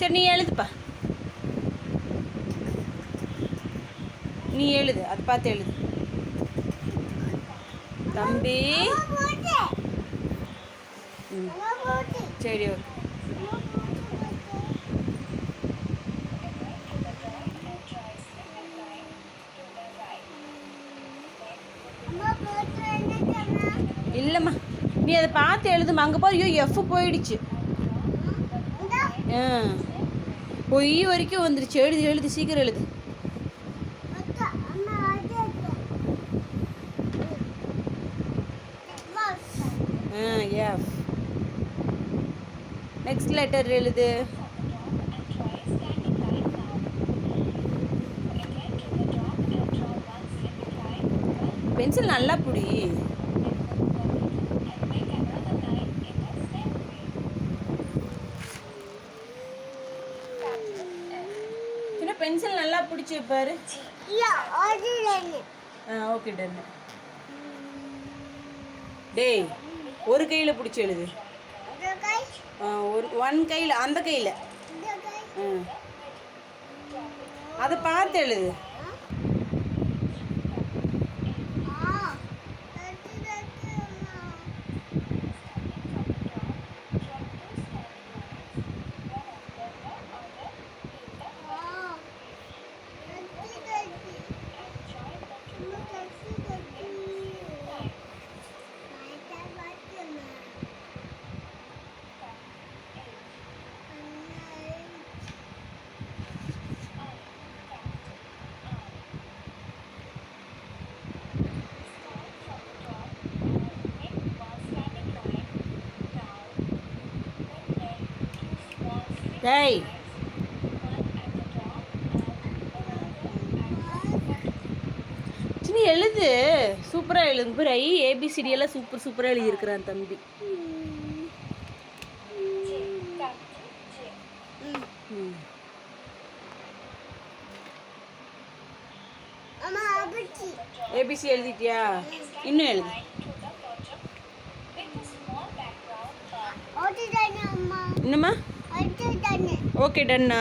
சரி நீ எழுதுப்பா, நீ எழுது, அதை பார்த்து எழுது தம்பி. சரி ஓகே. இல்லைம்மா, நீ அதை பார்த்து எழுதுமா. அங்கே போய் ஐயோ எஃப் போயிடுச்சு. பொய் வரைக்கும் வந்துருச்சு. எழுது எழுது, சீக்கிரம் எழுது. எஃப். நெக்ஸ்ட் லெட்டர் எழுது. பென்சில் நல்லா பிடி. பென்சில் நல்லா பிடிச்சி பாரு. Okay done. டேய் ஒரு கையில் பிடிச்சி எழுது. ஒன் கையில், அந்த கையில். அதை பார்த்து எழுது. டேய் சின்ன எழுது, சூப்பராக எழுது. பேர் ஐ ஏபிசிடி எல்லாம் சூப்பராக எழுதியிருக்கிறான் தம்பி. ஏபிசி எழுதிட்டியா? இன்னும் எழுது. என்னம்மா? ஓகே டன்னா.